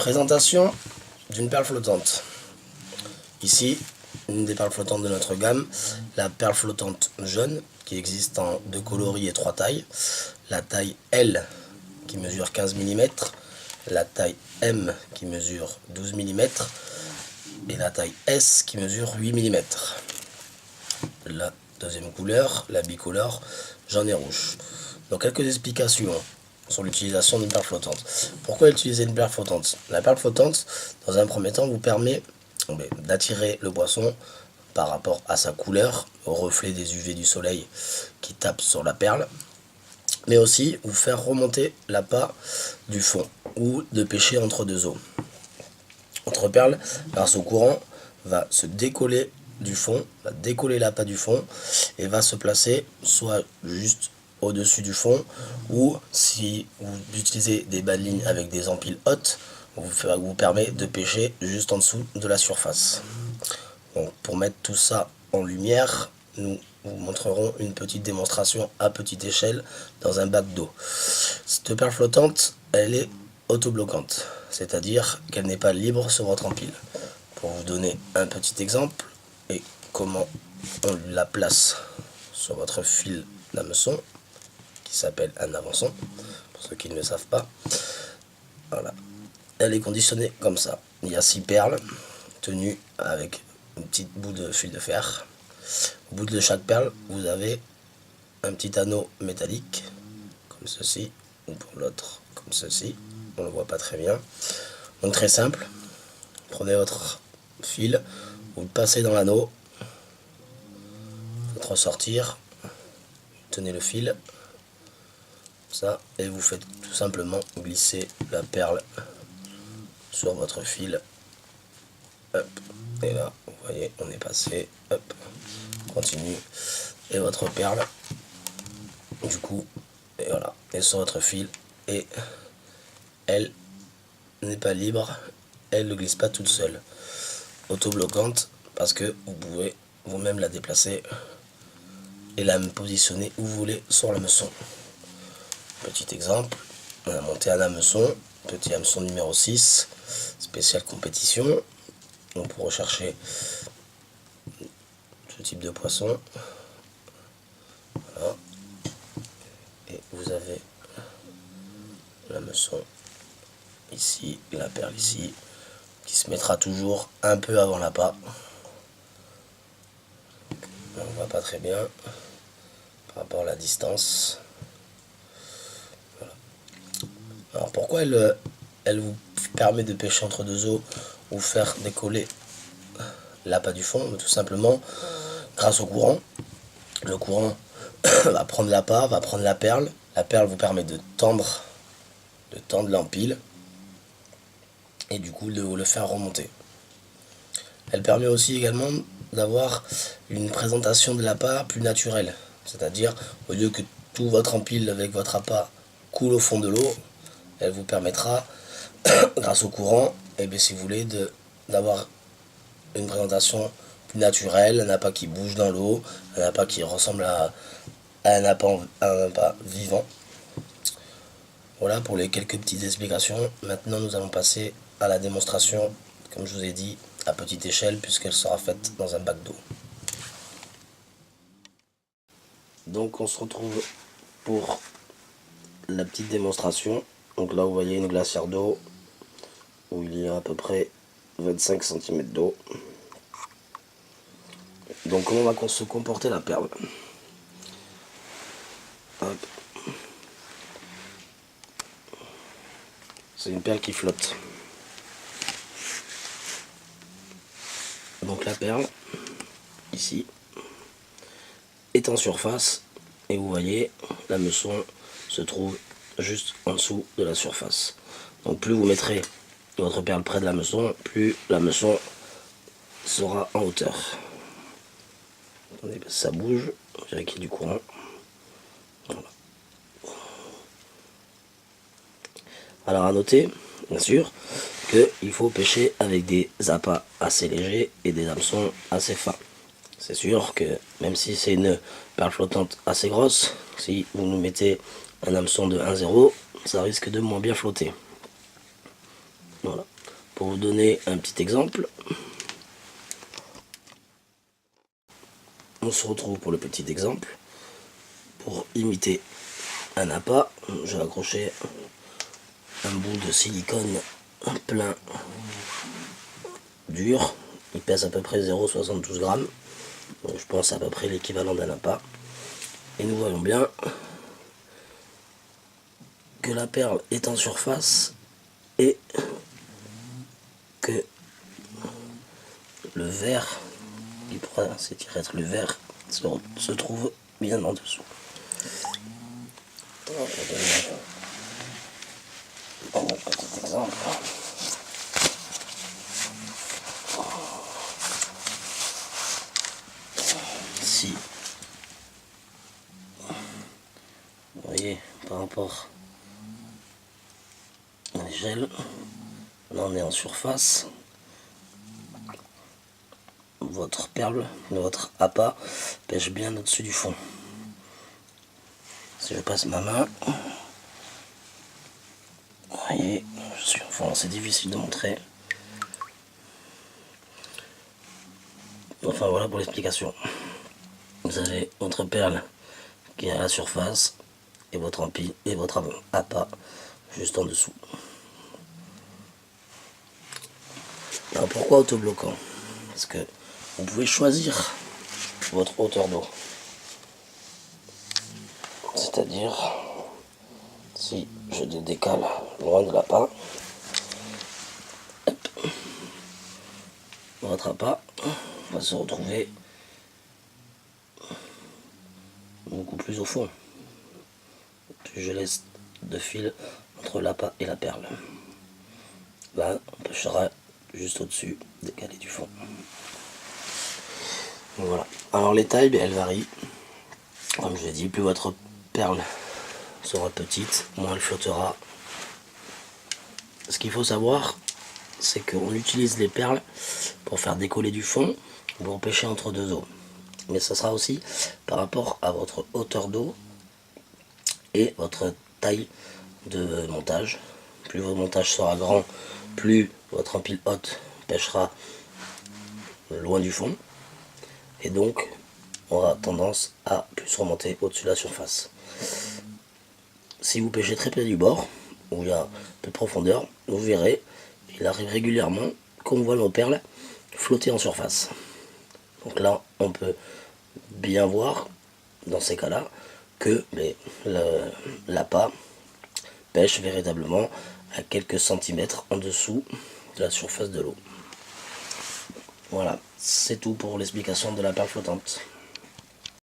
Présentation d'une perle flottante. Ici, une des perles flottantes de notre gamme, la perle flottante jaune, qui existe en 2 coloris et 3 tailles. La taille L qui mesure 15 mm, la taille M qui mesure 12 mm et la taille S qui mesure 8 mm. La deuxième couleur, la bicolore, jaune et rouge. Donc quelques explications sur l'utilisation d'une perle flottante. Pourquoi utiliser une perle flottante? La perle flottante, dans un premier temps, vous permet d'attirer le poisson par rapport à sa couleur, au reflet des UV du soleil qui tape sur la perle, mais aussi vous faire remonter l'appât du fond ou de pêcher entre deux eaux. Votre perle, grâce au courant, va se décoller du fond, va décoller l'appât du fond et va se placer soit juste au-dessus du fond, ou si vous utilisez des bas de ligne avec des empiles hautes, vous permet de pêcher juste en dessous de la surface. Donc, pour mettre tout ça en lumière, nous vous montrerons une petite démonstration à petite échelle dans un bac d'eau. Cette perle flottante, elle est autobloquante, c'est-à-dire qu'elle n'est pas libre sur votre empile. Pour vous donner un petit exemple et comment on la place sur votre fil d'hameçon, qui s'appelle un avançon, pour ceux qui ne le savent pas. Voilà. Elle est conditionnée comme ça. Il y a 6 perles tenues avec une petite bout de fil de fer. Au bout de chaque perle, vous avez un petit anneau métallique, comme ceci, ou pour l'autre, comme ceci. On ne le voit pas très bien. Donc très simple. Prenez votre fil, vous le passez dans l'anneau, faites ressortir, tenez le fil, ça, et vous faites tout simplement glisser la perle sur votre fil. Hop, et là, vous voyez, on est passé, hop, continue, et votre perle, du coup, et voilà, est sur votre fil, et elle n'est pas libre, elle ne glisse pas toute seule, autobloquante, parce que vous pouvez vous-même la déplacer et la positionner où vous voulez sur l'hameçon. Petit exemple, on a monté un hameçon, petit hameçon numéro 6, spécial compétition. Donc pour rechercher ce type de poisson, voilà. Et vous avez l'hameçon ici, la perle ici, qui se mettra toujours un peu avant l'appât. On ne voit pas très bien par rapport à la distance. Voilà. Alors pourquoi elle vous permet de pêcher entre deux eaux ou faire décoller l'appât du fond? Tout simplement grâce au courant. Le courant va prendre l'appât, va prendre la perle vous permet de tendre l'empile et du coup de vous le faire remonter. Elle permet aussi également d'avoir une présentation de l'appât plus naturelle, c'est-à-dire au lieu que tout votre empile avec votre appât coule au fond de l'eau, elle vous permettra grâce au courant, et bien si vous voulez, d'avoir une présentation plus naturelle, un appât qui bouge dans l'eau, un appât qui ressemble à un appât vivant. Voilà pour les quelques petites explications. Maintenant nous allons passer à la démonstration, comme je vous ai dit, à petite échelle, puisqu'elle sera faite dans un bac d'eau. Donc on se retrouve pour la petite démonstration. Donc là vous voyez une glacière d'eau où il y a à peu près 25 cm d'eau. Donc comment va se comporter la perle? C'est une perle qui flotte. Donc la perle, ici, est en surface et vous voyez, l'hameçon se trouve juste en dessous de la surface. Donc plus vous mettrez votre perle près de l'hameçon, plus l'hameçon sera en hauteur. Attendez, ça bouge, on dirait qu'il y a du courant. Voilà. Alors à noter, bien sûr, qu'il faut pêcher avec des appâts assez légers et des hameçons assez fins. C'est sûr que même si c'est une perle flottante assez grosse, si vous nous mettez un hameçon de 1,0, ça risque de moins bien flotter. Voilà. Pour vous donner un petit exemple, on se retrouve pour le petit exemple. Pour imiter un appât, je vais accrocher un bout de silicone plein dur. Il pèse à peu près 0,72 grammes. Donc je pense à peu près l'équivalent d'un appât. Et nous voyons bien que la perle est en surface et que le verre, qui pourrait s'étirer être le verre, se trouve bien en dessous. Un petit exemple. Si vous voyez par rapport à l'échelle, là on est en surface, votre perle, votre appât pêche bien au-dessus du fond. Si je passe ma main, vous voyez, je suis au fond, c'est difficile de montrer. Enfin voilà pour l'explication. Vous avez votre perle qui est à la surface et votre empile et votre appât juste en dessous. Alors pourquoi autobloquant? Parce que vous pouvez choisir votre hauteur d'eau. C'est-à-dire, si je décale loin de l'appât, votre appât va se retrouver beaucoup plus au fond. Plus je laisse de fil entre l'appât et la perle. Là, on pêchera juste au-dessus, décalé du fond. Voilà. Alors les tailles, elles varient. Comme je l'ai dit, plus votre perle sera petite, moins elle flottera. Ce qu'il faut savoir, c'est qu'on utilise les perles pour faire décoller du fond, pour pêcher entre deux eaux. Mais ça sera aussi par rapport à votre hauteur d'eau et votre taille de montage. Plus votre montage sera grand, plus votre empile haute pêchera loin du fond. Et donc, on aura tendance à plus remonter au-dessus de la surface. Si vous pêchez très près du bord, où il y a peu de profondeur, vous verrez, il arrive régulièrement qu'on voit nos perles flotter en surface. Donc là, on peut bien voir, dans ces cas-là, que l'appât pêche véritablement à quelques centimètres en dessous de la surface de l'eau. Voilà, c'est tout pour l'explication de la perle flottante.